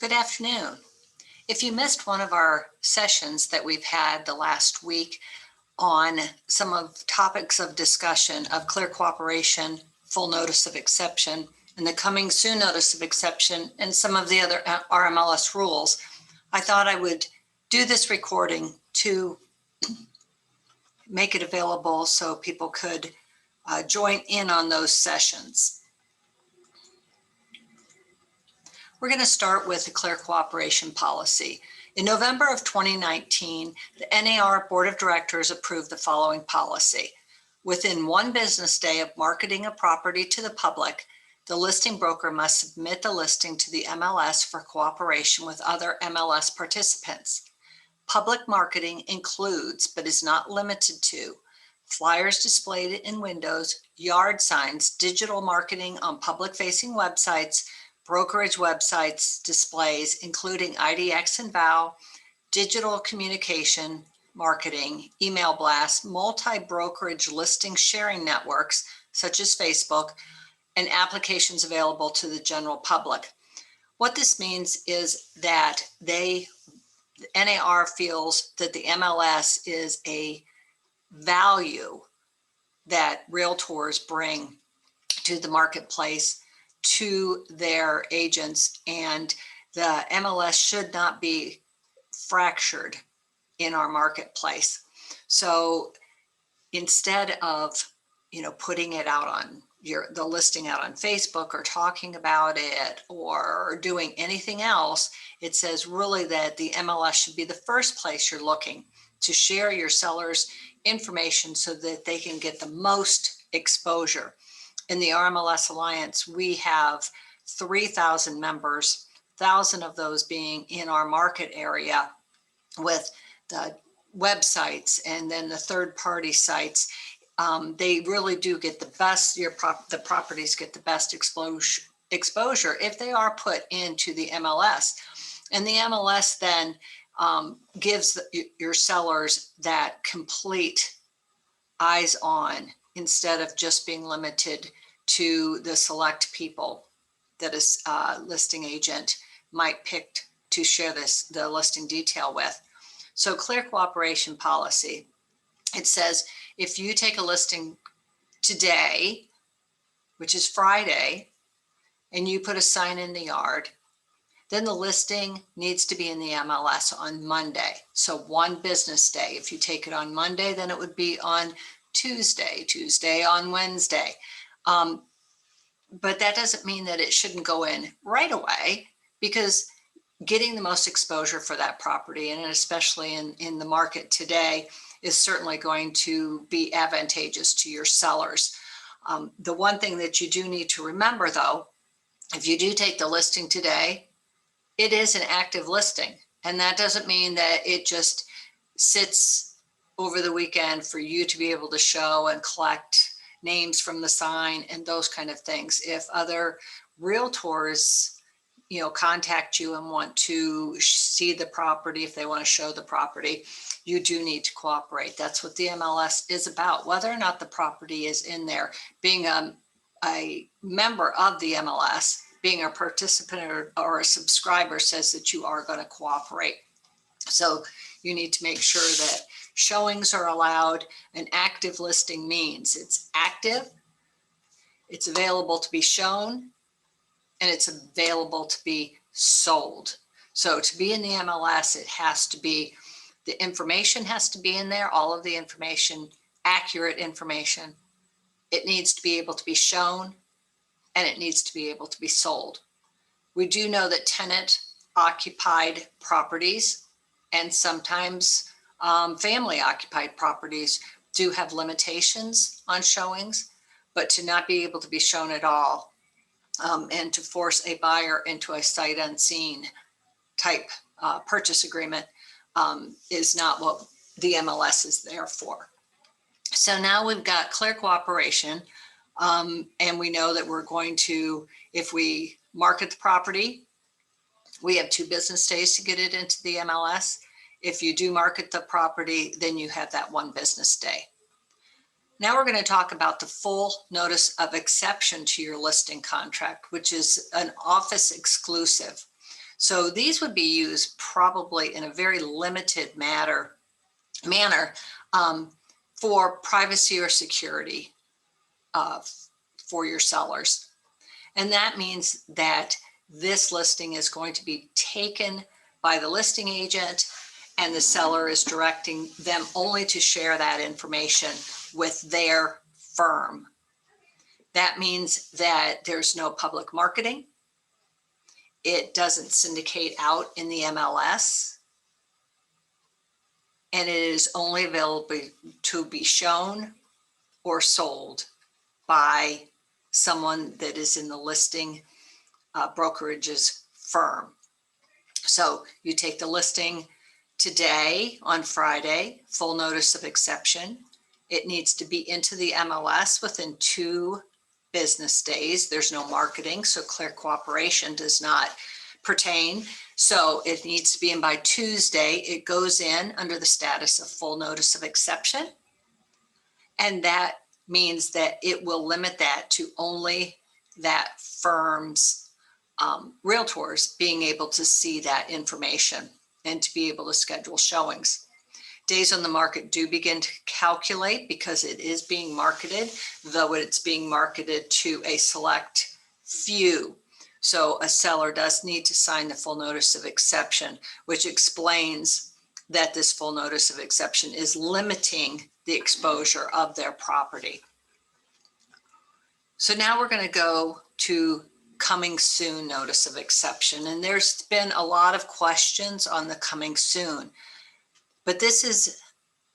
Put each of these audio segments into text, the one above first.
Good afternoon. If you missed one of our sessions that we've had the last week on some of topics of discussion of clear cooperation, full notice of exception, and the coming soon notice of exception, and some of the other RMLS rules, I thought I would do this recording to make it available so people could join in on those sessions. We're going to start with the clear cooperation policy. In November of 2019, the NAR Board of Directors approved the following policy. Within one business day of marketing a property to the public, the listing broker must submit the listing to the MLS for cooperation with other MLS participants. Public marketing includes, but is not limited to, flyers displayed in windows, yard signs, digital marketing on public-facing websites, brokerage websites, displays, including IDX and VOW, digital communication, marketing, email blasts, multi-brokerage listing sharing networks, such as Facebook, and applications available to the general public. What this means is that NAR feels that the MLS is a value that realtors bring to the marketplace, to their agents, and the MLS should not be fractured in our marketplace. So instead of putting it out on the listing out on Facebook or talking about it or doing anything else, it says really that the MLS should be the first place you're looking to share your seller's information so that they can get the most exposure. In the RMLS Alliance, we have 3,000 members, 1,000 of those being in our market area with the websites and then the third-party sites. They really do get the best, the properties get the best exposure if they are put into the MLS. And the MLS then gives your sellers that complete eyes on, instead of just being limited to the select people that a listing agent might pick to share the listing detail with. So clear cooperation policy, it says if you take a listing today, which is Friday, and you put a sign in the yard, then the listing needs to be in the MLS on Monday. So one business day. If you take it on Monday, then it would be on Tuesday on Wednesday. But that doesn't mean that it shouldn't go in right away, because getting the most exposure for that property, and especially in the market today, is certainly going to be advantageous to your sellers. The one thing that you do need to remember, though, if you do take the listing today, it is an active listing. And that doesn't mean that it just sits over the weekend for you to be able to show and collect names from the sign and those kind of things. If other realtors, contact you and want to see the property, if they want to show the property, you do need to cooperate. That's what the MLS is about. Whether or not the property is in there, being a member of the MLS, being a participant or a subscriber says that you are going to cooperate. So you need to make sure that showings are allowed. An active listing means it's active, it's available to be shown, and it's available to be sold. So to be in the MLS, it has to be, the information has to be in there, all of the information, accurate information. It needs to be able to be shown, and it needs to be able to be sold. We do know that tenant occupied properties and sometimes family occupied properties do have limitations on showings, but to not be able to be shown at all and to force a buyer into a sight unseen type purchase agreement is not what the MLS is there for. So now we've got clear cooperation, and we know that we're going to, if we market the property, we have 2 business days to get it into the MLS. If you do market the property, then you have that 1 business day. Now we're going to talk about the full notice of exception to your listing contract, which is an office exclusive. So these would be used probably in a very limited manner for privacy or security for your sellers. And that means that this listing is going to be taken by the listing agent, and the seller is directing them only to share that information with their firm. That means that there's no public marketing. It doesn't syndicate out in the MLS. And it is only available to be shown or sold by someone that is in the listing brokerage's firm. So you take the listing today on Friday, full notice of exception. It needs to be into the MLS within 2 business days. There's no marketing, so clear cooperation does not pertain. So it needs to be in by Tuesday. It goes in under the status of full notice of exception. And that means that it will limit that to only that firm's realtors being able to see that information and to be able to schedule showings. Days on the market do begin to calculate because it is being marketed, though it's being marketed to a select few. So a seller does need to sign the full notice of exception, which explains that this full notice of exception is limiting the exposure of their property. So now we're going to go to coming soon notice of exception. And there's been a lot of questions on the coming soon, but this is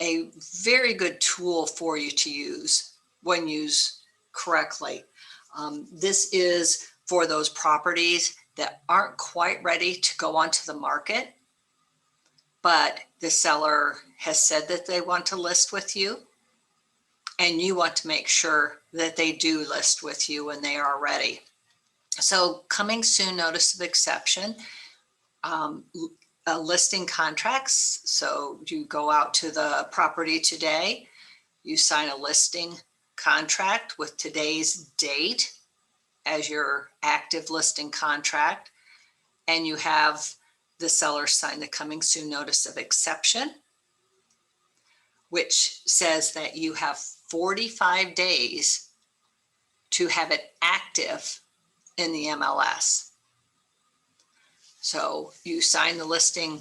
a very good tool for you to use when used correctly. This is for those properties that aren't quite ready to go onto the market, but the seller has said that they want to list with you, and you want to make sure that they do list with you when they are ready. So coming soon notice of exception, listing contracts. So you go out to the property today, you sign a listing contract with today's date as your active listing contract, and you have the seller sign the coming soon notice of exception, which says that you have 45 days to have it active in the MLS. So you sign the listing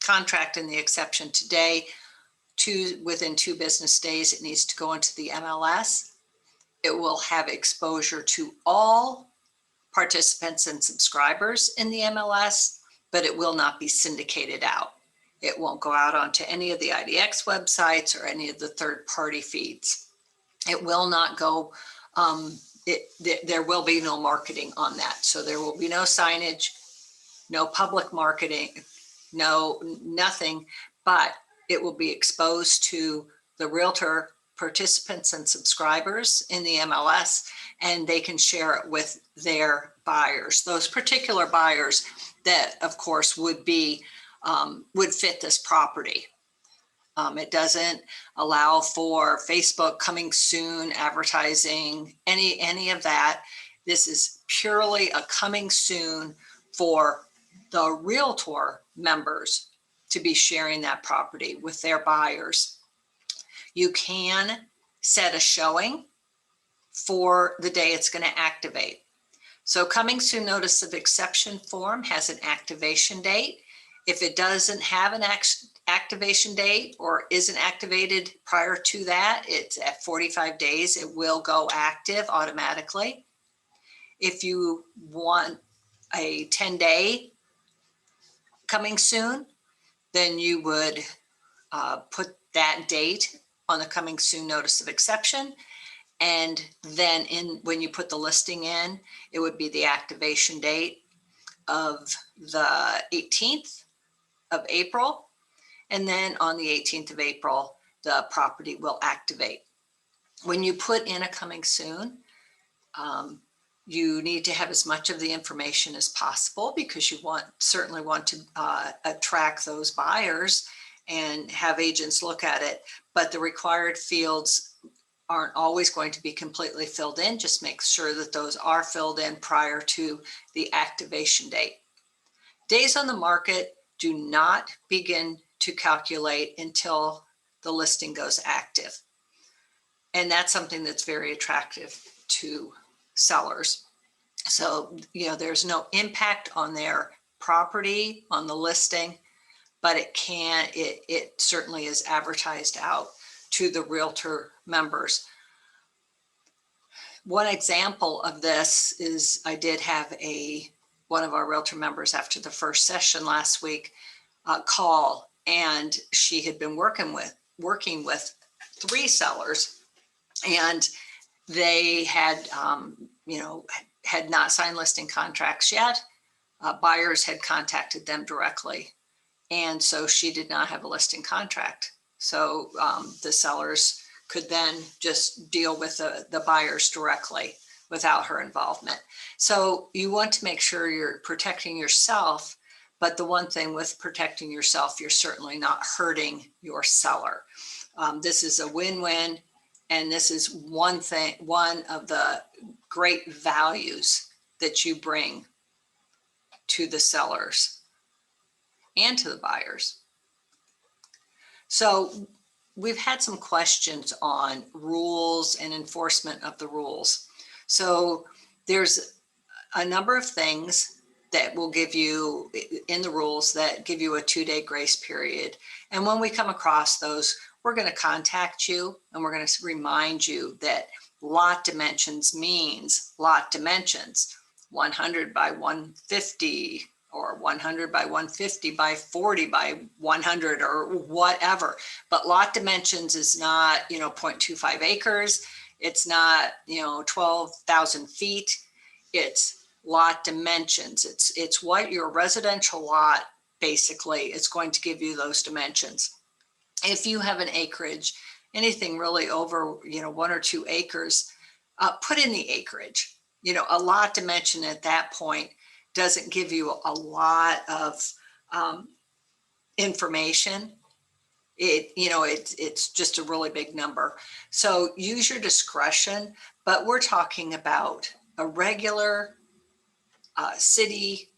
contract and the exception today. Within 2 business days, it needs to go into the MLS. It will have exposure to all participants and subscribers in the MLS, but it will not be syndicated out. It won't go out onto any of the IDX websites or any of the third-party feeds. It will not go, there will be no marketing on that. So there will be no signage, no public marketing, nothing, but it will be exposed to the realtor participants and subscribers in the MLS, and they can share it with their buyers, those particular buyers that of course would fit this property. It doesn't allow for Facebook coming soon advertising, any of that. This is purely a coming soon for the realtor members to be sharing that property with their buyers. You can set a showing for the day it's going to activate. So coming soon notice of exception form has an activation date. If it doesn't have an activation date or isn't activated prior to that, it's at 45 days, it will go active automatically. If you want a 10-day coming soon, then you would put that date on the coming soon notice of exception. And then when you put the listing in, it would be the activation date of the 18th of April. And then on the 18th of April, the property will activate. When you put in a coming soon, you need to have as much of the information as possible because you certainly want to attract those buyers and have agents look at it. But the required fields aren't always going to be completely filled in. Just make sure that those are filled in prior to the activation date. Days on the market do not begin to calculate until the listing goes active. And that's something that's very attractive to sellers. So, there's no impact on their property, on the listing, but it certainly is advertised out to the realtor members. One example of this is I did have one of our realtor members after the first session last week call, and she had been working with 3 sellers, and they had had not signed listing contracts yet. Buyers had contacted them directly, and so she did not have a listing contract. So the sellers could then just deal with the buyers directly without her involvement. So you want to make sure you're protecting yourself, but the one thing with protecting yourself, you're certainly not hurting your seller. This is a win-win, and this is one of the great values that you bring to the sellers and to the buyers. So we've had some questions on rules and enforcement of the rules. So there's a number of things that will give you in the rules that give you a 2-day grace period. And when we come across those, we're going to contact you and we're going to remind you that lot dimensions means lot dimensions, 100 by 150 or 100 by 150 by 40 by 100 or whatever. But lot dimensions is not, 0.25 acres. It's not, 12,000 feet. It's lot dimensions. It's what your residential lot basically is going to give you those dimensions. If you have an acreage, anything really over, 1 or 2 acres, put in the acreage. A lot dimension at that point doesn't give you a lot of information. It's just a really big number. So use your discretion, but we're talking about a regular city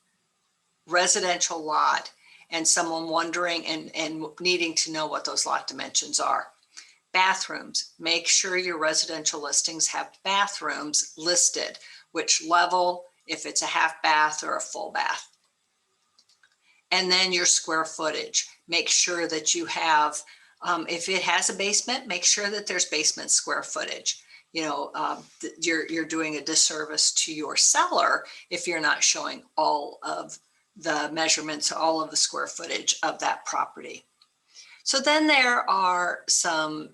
residential lot and someone wondering and needing to know what those lot dimensions are. Bathrooms, make sure your residential listings have bathrooms listed, which level, if it's a half bath or a full bath. And then your square footage, make sure that you have, if it has a basement, make sure that there's basement square footage. You're doing a disservice to your seller if you're not showing all of the measurements, all of the square footage of that property. So then there are some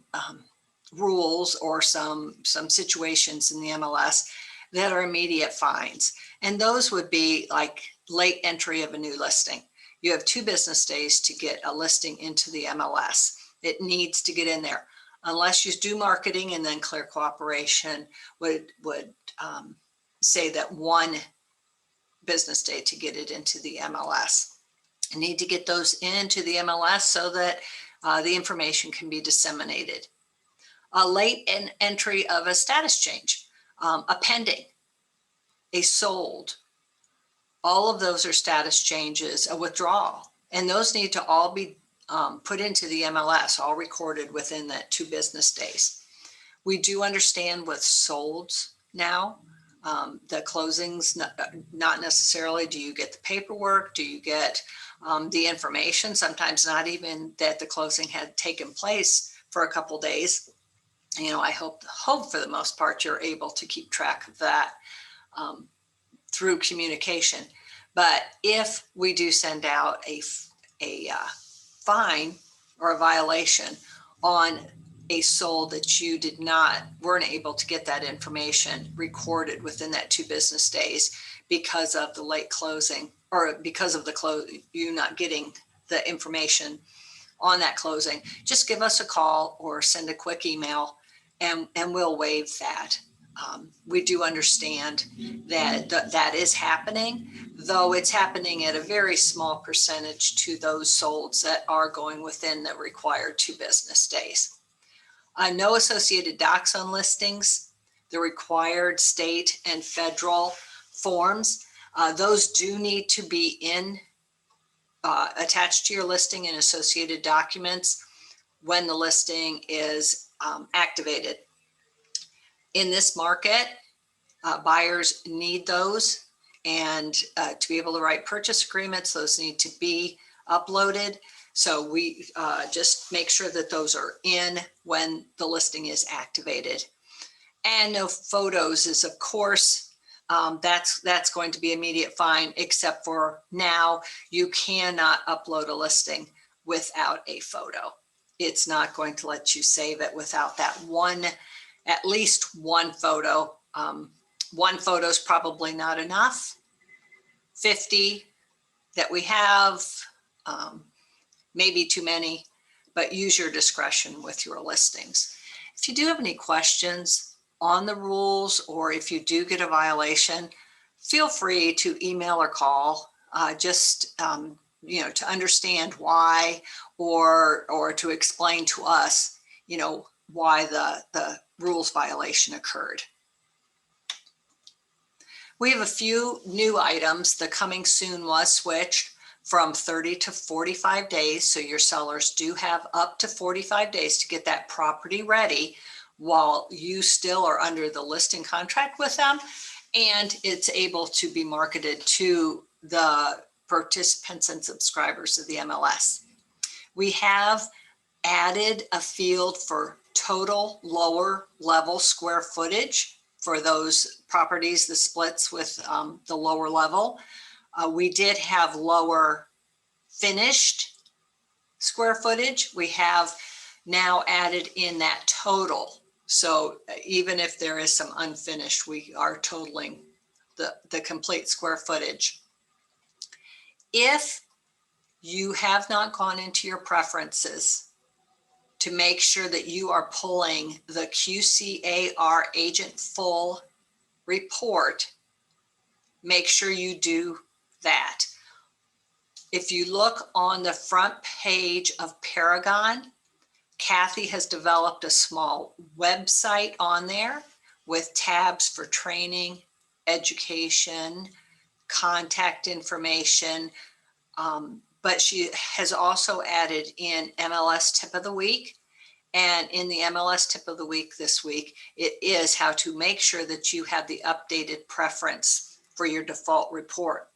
rules or some situations in the MLS that are immediate fines. And those would be like late entry of a new listing. You have 2 business days to get a listing into the MLS. It needs to get in there. Unless you do marketing, and then Clear Cooperation would say that 1 business day to get it into the MLS. You need to get those into the MLS so that the information can be disseminated. A late entry of a status change, a pending, a sold, all of those are status changes, a withdrawal, and those need to all be put into the MLS, all recorded within that 2 business days. We do understand with solds now, the closings, not necessarily do you get the paperwork, do you get the information, sometimes not even that the closing had taken place for a couple days. I hope for the most part you're able to keep track of that through communication. But if we do send out a fine or a violation on a sold that you weren't able to get that information recorded within that 2 business days because of the late closing, or because of you not getting the information on that closing, just give us a call or send a quick email and we'll waive that. We do understand that is happening, though it's happening at a very small percentage to those solds that are going within the required 2 business days. No associated docs on listings, the required state and federal forms. Those do need to be attached to your listing and associated documents when the listing is activated. In this market, buyers need those, and to be able to write purchase agreements, those need to be uploaded. So we just make sure that those are in when the listing is activated. And no photos is, of course, that's going to be immediate fine, except for now you cannot upload a listing without a photo. It's not going to let you save it without that one, at least one photo. One photo is probably not enough. 50 that we have, maybe too many, but use your discretion with your listings. If you do have any questions on the rules, or if you do get a violation, feel free to email or call, to understand why, or to explain to us, why the rules violation occurred. We have a few new items. The coming soon was switched from 30 to 45 days. So your sellers do have up to 45 days to get that property ready while you still are under the listing contract with them, and it's able to be marketed to the participants and subscribers of the MLS. We have added a field for total lower level square footage for those properties, the splits with the lower level. We did have lower finished square footage. We have now added in that total. So even if there is some unfinished, we are totaling the complete square footage. If you have not gone into your preferences to make sure that you are pulling the QCAR Agent Full report, make sure you do that. If you look on the front page of Paragon, Kathy has developed a small website on there with tabs for training, education, contact information, but she has also added in MLS Tip of the Week. And in the MLS Tip of the Week this week, it is how to make sure that you have the updated preference for your default report.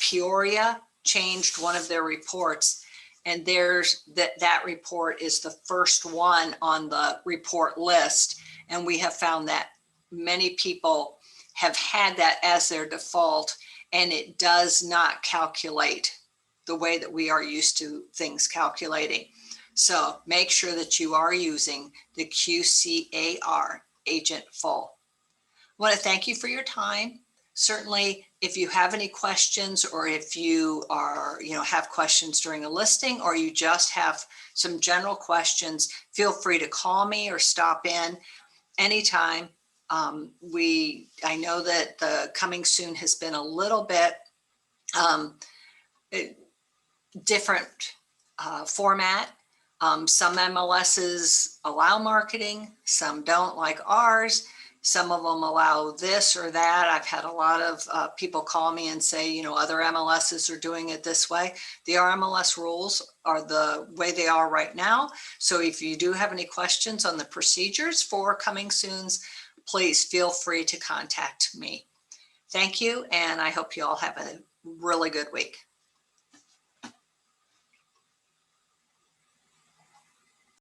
Peoria changed one of their reports, and that report is the first one on the report list. And we have found that many people have had that as their default, and it does not calculate the way that we are used to things calculating. So make sure that you are using the QCAR Agent Full. I want to thank you for your time. Certainly, if you have any questions, or if you are, have questions during a listing, or you just have some general questions, feel free to call me or stop in anytime. I know that the coming soon has been a little bit different format. Some MLSs allow marketing, some don't, like ours. Some of them allow this or that. I've had a lot of people call me and say, other MLSs are doing it this way. The RMLS rules are the way they are right now. So if you do have any questions on the procedures for coming soons, please feel free to contact me. Thank you, and I hope you all have a really good week.